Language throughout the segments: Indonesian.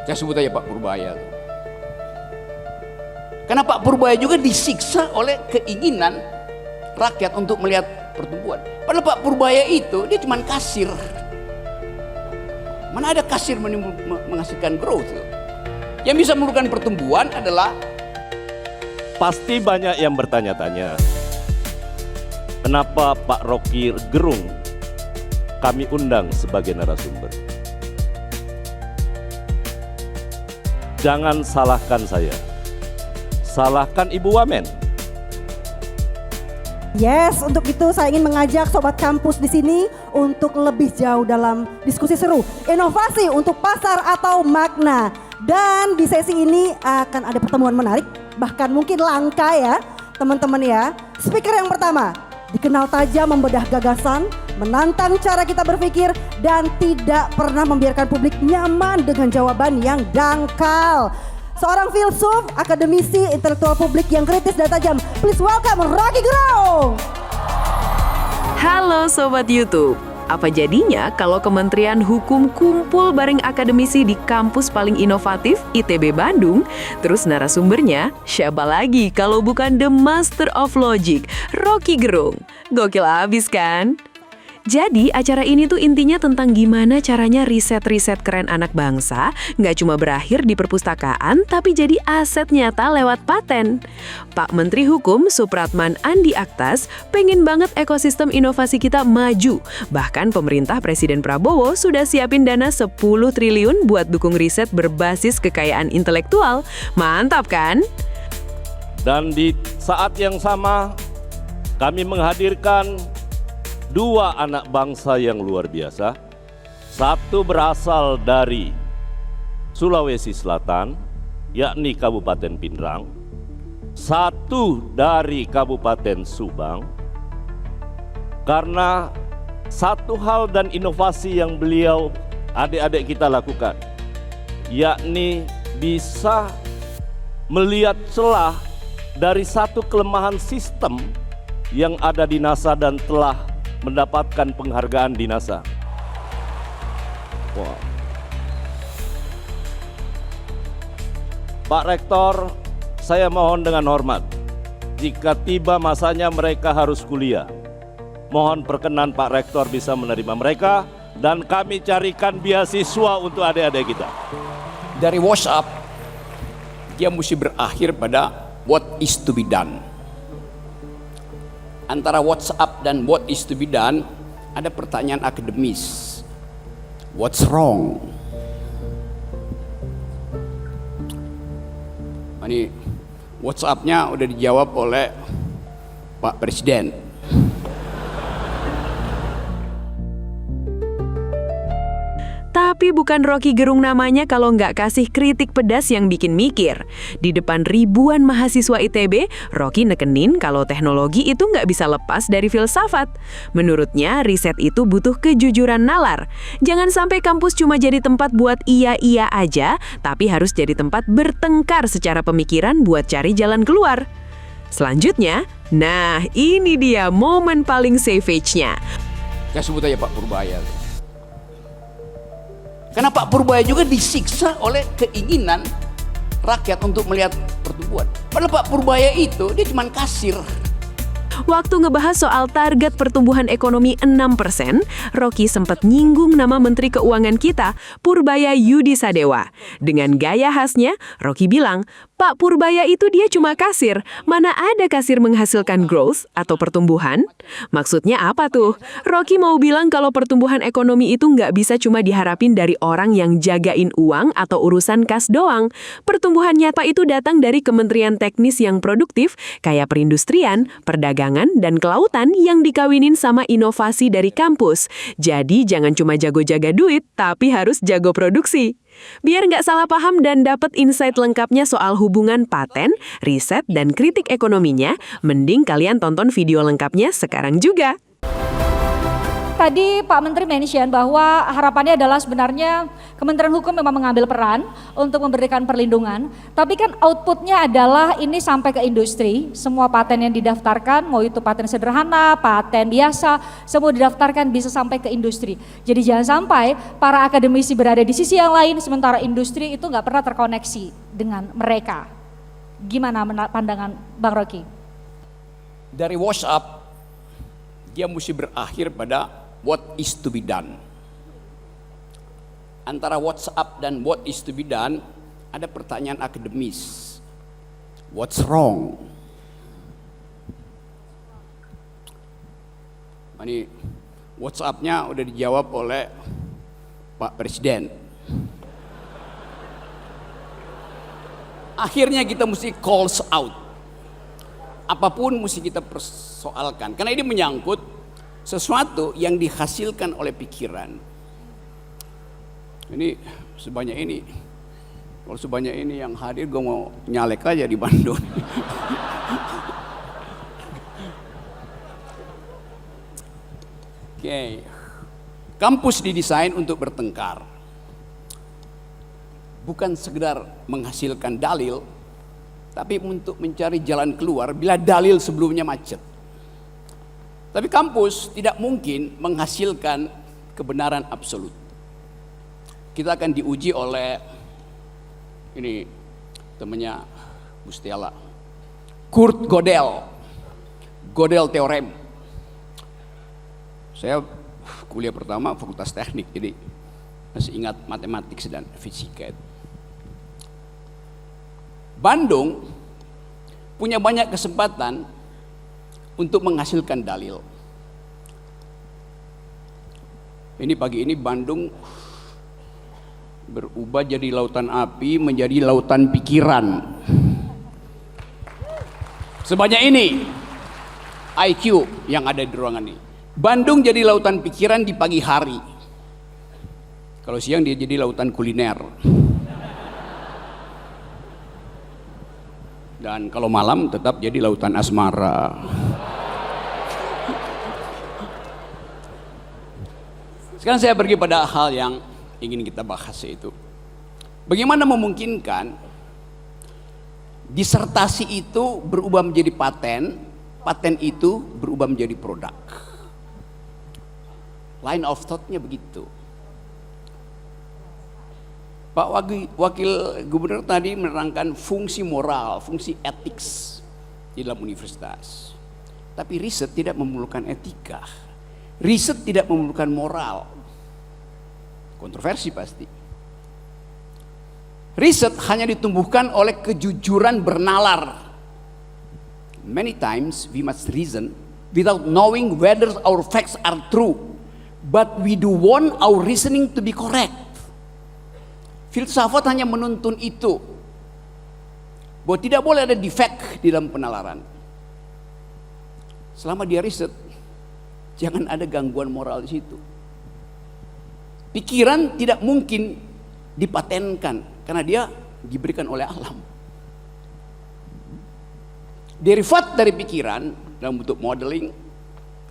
Saya sebut aja Pak Purbaya. Karena Pak Purbaya juga disiksa oleh keinginan rakyat untuk melihat pertumbuhan. Padahal Pak Purbaya itu dia cuma kasir. Mana ada kasir menghasilkan growth? Yang bisa menimbulkan pertumbuhan adalah pasti banyak yang bertanya-tanya, kenapa Pak Rocky Gerung kami undang sebagai narasumber. Jangan salahkan saya, salahkan Ibu Wamen. Yes, untuk itu saya ingin mengajak Sobat Kampus di sini untuk lebih jauh dalam diskusi seru inovasi untuk pasar atau makna. Dan di sesi ini akan ada pertemuan menarik, bahkan mungkin langka ya teman-teman ya. Speaker yang pertama dikenal tajam membedah gagasan, menantang cara kita berpikir, dan tidak pernah membiarkan publik nyaman dengan jawaban yang dangkal. Seorang filsuf, akademisi, intelektual publik yang kritis dan tajam. Please welcome Rocky Gerung. Halo Sobat YouTube. Apa jadinya kalau Kementerian Hukum kumpul bareng akademisi di kampus paling inovatif ITB Bandung? Terus narasumbernya, siapa lagi kalau bukan The Master of Logic, Rocky Gerung. Gokil abis kan? Jadi acara ini tuh intinya tentang gimana caranya riset-riset keren anak bangsa nggak cuma berakhir di perpustakaan tapi jadi aset nyata lewat paten. Pak Menteri Hukum Supratman Andi Aktas pengen banget ekosistem inovasi kita maju. Bahkan pemerintah Presiden Prabowo sudah siapin dana 10 triliun buat dukung riset berbasis kekayaan intelektual. Mantap kan? Dan di saat yang sama kami menghadirkan dua anak bangsa yang luar biasa. Satu berasal dari Sulawesi Selatan, yakni Kabupaten Pindrang. Satu dari Kabupaten Subang. Karena satu hal dan inovasi yang beliau adik-adik kita lakukan, yakni bisa melihat celah dari satu kelemahan sistem yang ada di NASA dan telah mendapatkan penghargaan di NASA. Wow. Pak Rektor, saya mohon dengan hormat, jika tiba masanya mereka harus kuliah, mohon perkenan Pak Rektor bisa menerima mereka dan kami carikan beasiswa untuk adik-adik kita. dari WhatsApp, dia mesti berakhir pada what is to be done. Antara WhatsApp dan what is to be done ada pertanyaan akademis. What's wrong? Ini WhatsApp-nya udah dijawab oleh Pak Presiden. Tapi bukan Rocky Gerung namanya kalau nggak kasih kritik pedas yang bikin mikir. Di depan ribuan mahasiswa ITB, Rocky nekenin kalau teknologi itu nggak bisa lepas dari filsafat. Menurutnya, riset itu butuh kejujuran nalar. Jangan sampai kampus cuma jadi tempat buat iya-iya aja, tapi harus jadi tempat bertengkar secara pemikiran buat cari jalan keluar. Selanjutnya, nah ini dia momen paling savage-nya. Saya sebut aja Pak Purbaya. Karena Pak Purbaya juga disiksa oleh keinginan rakyat untuk melihat pertumbuhan. Padahal Pak Purbaya itu dia cuma kasir. Waktu ngebahas soal target pertumbuhan ekonomi 6%, Rocky sempat nyinggung nama Menteri Keuangan kita, Purbaya Yudi Sadewa. Dengan gaya khasnya, Rocky bilang, Pak Purbaya itu dia cuma kasir, mana ada kasir menghasilkan growth atau pertumbuhan? Maksudnya apa tuh? Rocky mau bilang kalau pertumbuhan ekonomi itu nggak bisa cuma diharapin dari orang yang jagain uang atau urusan kas doang. Pertumbuhan nyata itu datang dari kementerian teknis yang produktif, kayak perindustrian, perdagangan, dan kelautan yang dikawinin sama inovasi dari kampus. Jadi jangan cuma jago jaga duit, tapi harus jago produksi. Biar nggak salah paham dan dapat insight lengkapnya soal hubungan paten, riset, dan kritik ekonominya, mending kalian tonton video lengkapnya sekarang juga. tadi Pak Menteri mention bahwa harapannya adalah sebenarnya Kementerian Hukum memang mengambil peran untuk memberikan perlindungan. Tapi kan outputnya adalah ini sampai ke industri, semua paten yang didaftarkan, mau itu paten sederhana, paten biasa, semua didaftarkan bisa sampai ke industri. Jadi jangan sampai para akademisi berada di sisi yang lain, sementara industri itu nggak pernah terkoneksi dengan mereka. Gimana pandangan Bang Rocky? Dari WhatsApp, dia mesti berakhir pada what is to be done. Antara WhatsApp dan what is to be done, ada pertanyaan akademis. What's wrong? Ini WhatsApp-nya udah dijawab oleh Pak Presiden. Akhirnya kita mesti calls out. Apapun mesti kita persoalkan, karena ini menyangkut sesuatu yang dihasilkan oleh pikiran. Ini sebanyak ini, kalau sebanyak ini yang hadir, gue mau nyalek aja di Bandung. Oke, kampus didesain untuk bertengkar, bukan sekedar menghasilkan dalil, tapi untuk mencari jalan keluar bila dalil sebelumnya macet. Tapi kampus tidak mungkin menghasilkan kebenaran absolut. Kita akan diuji oleh ini temannya Mustiala, Kurt Gödel, Gödel Theorem. Saya kuliah pertama Fakultas Teknik, jadi masih ingat matematik dan fisika. Bandung punya banyak kesempatan untuk menghasilkan dalil. Ini pagi ini Bandung berubah jadi lautan api menjadi lautan pikiran. Sebanyak ini IQ yang ada di ruangan ini. Bandung jadi lautan pikiran di pagi hari. Kalau siang dia jadi lautan kuliner. Dan kalau malam tetap jadi lautan asmara. Sekarang saya pergi pada hal yang ingin kita bahas, yaitu bagaimana memungkinkan disertasi itu berubah menjadi paten, paten itu berubah menjadi produk. Line of thought-nya begitu. Pak Wakil Gubernur tadi menerangkan fungsi moral, fungsi etik di dalam universitas. Tapi riset tidak memerlukan etika. Riset tidak memerlukan moral. Kontroversi pasti. Riset hanya ditumbuhkan oleh kejujuran bernalar. Many times we must reason without knowing whether our facts are true, but we do want our reasoning to be correct. Filsafat hanya menuntun itu, bahwa tidak boleh ada defek di dalam penalaran. Selama dia riset, jangan ada gangguan moral di situ. Pikiran tidak mungkin dipatenkan karena dia diberikan oleh alam. Derivat dari pikiran dalam bentuk modeling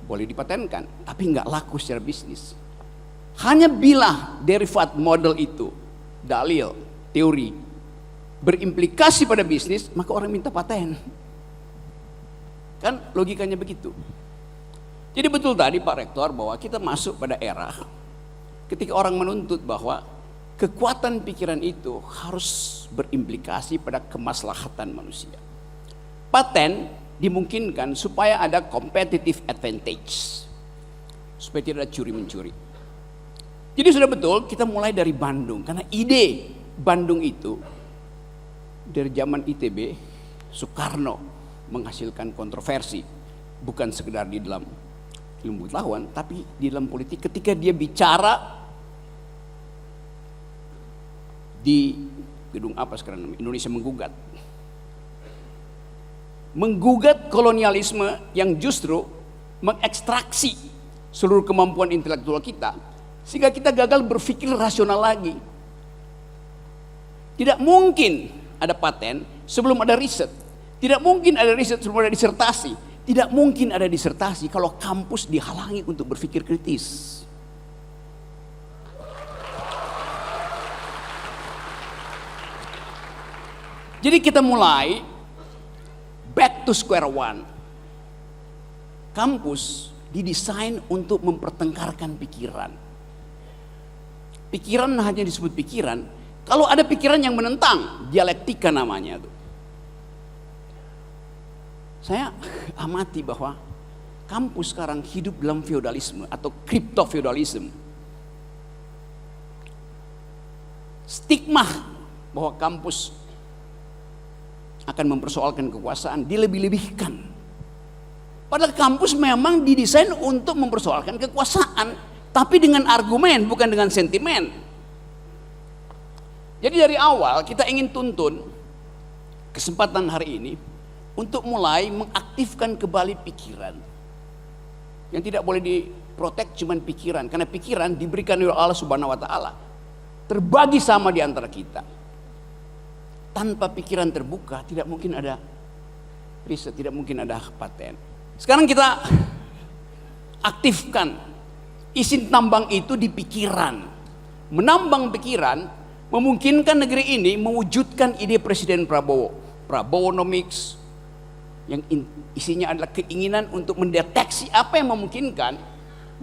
boleh dipatenkan, tapi nggak laku secara bisnis. Hanya bila derivat model itu, dalil, teori, berimplikasi pada bisnis, maka orang minta paten. Kan logikanya begitu. Jadi betul tadi Pak Rektor bahwa kita masuk pada era ketika orang menuntut bahwa kekuatan pikiran itu harus berimplikasi pada kemaslahatan manusia. Paten dimungkinkan supaya ada competitive advantage, supaya tidak ada curi-mencuri. Jadi sudah betul kita mulai dari Bandung, karena ide Bandung itu dari zaman ITB, Soekarno menghasilkan kontroversi, bukan sekedar di dalam ilmu pengetahuan, tapi di dalam politik ketika dia bicara di gedung apa sekarang namanya, Indonesia menggugat kolonialisme yang justru mengekstraksi seluruh kemampuan intelektual kita, sehingga kita gagal berpikir rasional lagi. Tidak mungkin ada paten sebelum ada riset. Tidak mungkin ada riset sebelum ada disertasi. Tidak mungkin ada disertasi kalau kampus dihalangi untuk berpikir kritis. Jadi kita mulai back to square one. Kampus didesain untuk mempertengkarkan pikiran. Pikiran hanya disebut pikiran kalau ada pikiran yang menentang, dialektika namanya tuh. Saya amati bahwa kampus sekarang hidup dalam feodalisme atau kripto-feodalisme. Stigma bahwa kampus akan mempersoalkan kekuasaan dilebih-lebihkan. Padahal kampus memang didesain untuk mempersoalkan kekuasaan, tapi dengan argumen, bukan dengan sentimen. Jadi dari awal kita ingin tuntun kesempatan hari ini untuk mulai mengaktifkan kembali pikiran. Yang tidak boleh diprotek cuma pikiran, karena pikiran diberikan oleh Allah Subhanahu wa taala. Terbagi sama di antara kita. Tanpa pikiran terbuka tidak mungkin ada riset, tidak mungkin ada paten. Sekarang kita aktifkan isi tambang itu di pikiran. Menambang pikiran memungkinkan negeri ini mewujudkan ide Presiden Prabowo. Prabowonomics, yang isinya adalah keinginan untuk mendeteksi apa yang memungkinkan,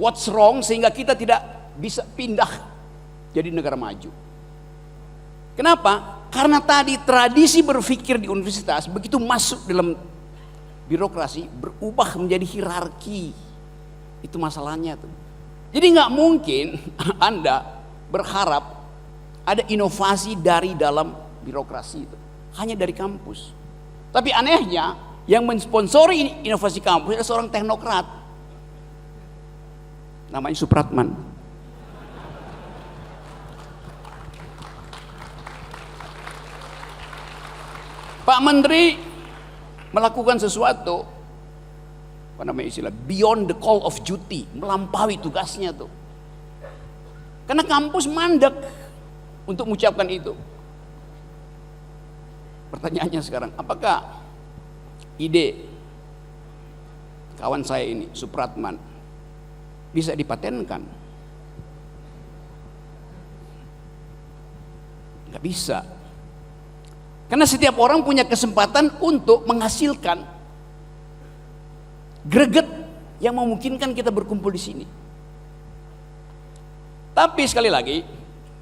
what's wrong, sehingga kita tidak bisa pindah jadi negara maju. Kenapa? Karena tadi tradisi berpikir di universitas begitu masuk dalam birokrasi berubah menjadi hierarki. Itu masalahnya tuh. Jadi nggak mungkin Anda berharap ada inovasi dari dalam birokrasi itu, hanya dari kampus. Tapi anehnya yang mensponsori inovasi kampus adalah seorang teknokrat, namanya Supratman. Pak Menteri melakukan sesuatu, apa namanya istilah, beyond the call of duty, melampaui tugasnya tuh. Karena kampus mandek untuk mengucapkan itu. Pertanyaannya sekarang, apakah ide kawan saya ini, Supratman, bisa dipatenkan? Nggak bisa. Karena setiap orang punya kesempatan untuk menghasilkan greget yang memungkinkan kita berkumpul di sini. Tapi sekali lagi,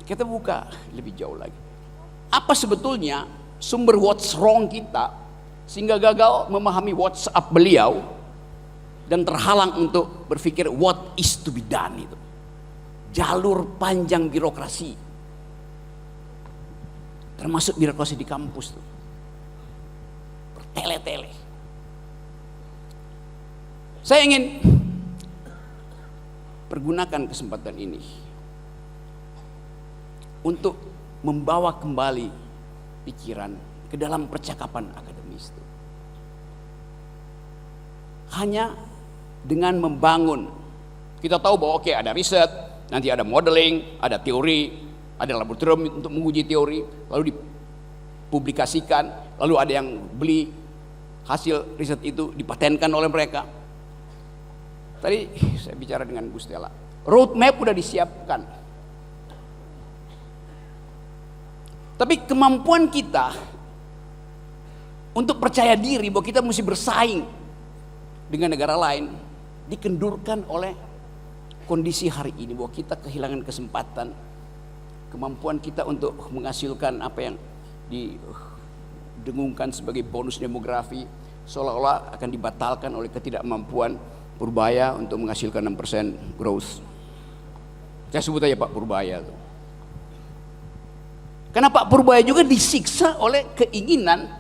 kita buka lebih jauh lagi. Apa sebetulnya sumber what's wrong kita sehingga gagal memahami what's up beliau dan terhalang untuk berpikir what is to be done itu. Jalur panjang birokrasi, termasuk birokrasi di kampus tuh, bertele-tele. Saya ingin pergunakan kesempatan ini untuk membawa kembali pikiran ke dalam percakapan akademis itu. Hanya dengan membangun, kita tahu bahwa oke, ada riset, nanti ada modeling, ada teori, ada laboratorium untuk menguji teori, lalu dipublikasikan, lalu ada yang beli hasil riset itu, dipatenkan oleh mereka. Tadi saya bicara dengan Bu Stella, roadmap udah disiapkan. Tapi kemampuan kita untuk percaya diri bahwa kita mesti bersaing dengan negara lain dikendurkan oleh kondisi hari ini, bahwa kita kehilangan kesempatan, kemampuan kita untuk menghasilkan apa yang didengungkan sebagai bonus demografi seolah-olah akan dibatalkan oleh ketidakmampuan Purbaya untuk menghasilkan 6% growth. Saya sebut aja Pak Purbaya. Karena Pak Purbaya juga disiksa oleh keinginan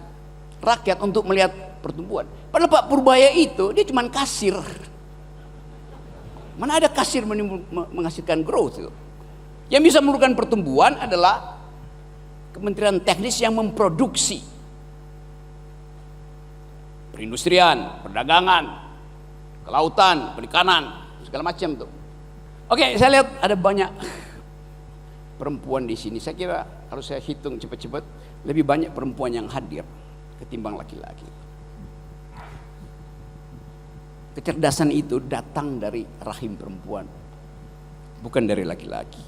rakyat untuk melihat pertumbuhan. Padahal Pak Purbaya itu dia cuma kasir. Mana ada kasir menghasilkan growth itu? Yang bisa menurunkan pertumbuhan adalah Kementerian Teknis yang memproduksi, perindustrian, perdagangan, kelautan, perikanan, segala macam tuh. Oke, saya lihat ada banyak perempuan di sini. Saya kira kalau saya hitung cepat-cepat lebih banyak perempuan yang hadir ketimbang laki-laki. kecerdasan itu datang dari rahim perempuan, bukan dari laki-laki.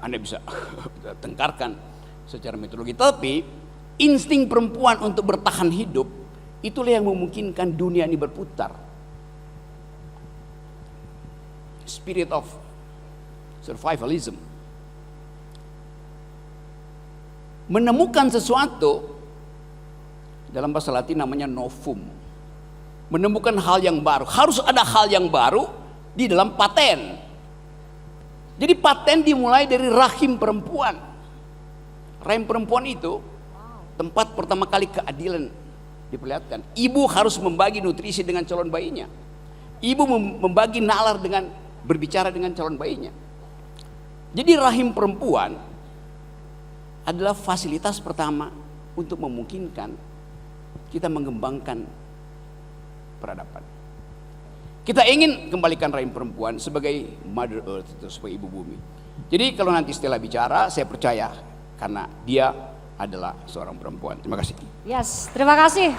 Anda bisa tengkarkan secara metodologi, tapi insting perempuan untuk bertahan hidup itulah yang memungkinkan dunia ini berputar. Spirit of survivalism. Menemukan sesuatu, dalam bahasa Latin namanya novum. Menemukan hal yang baru. Harus ada hal yang baru di dalam paten. Jadi paten dimulai dari rahim perempuan. Rahim perempuan itu tempat pertama kali keadilan diperlihatkan. Ibu harus membagi nutrisi dengan calon bayinya. Ibu membagi nalar dengan berbicara dengan calon bayinya. Jadi rahim perempuan adalah fasilitas pertama untuk memungkinkan kita mengembangkan peradaban. Kita ingin kembalikan rahim perempuan sebagai Mother Earth, itu sebagai ibu bumi. Jadi kalau nanti Stella bicara, saya percaya karena dia adalah seorang perempuan. Terima kasih. Yes, terima kasih.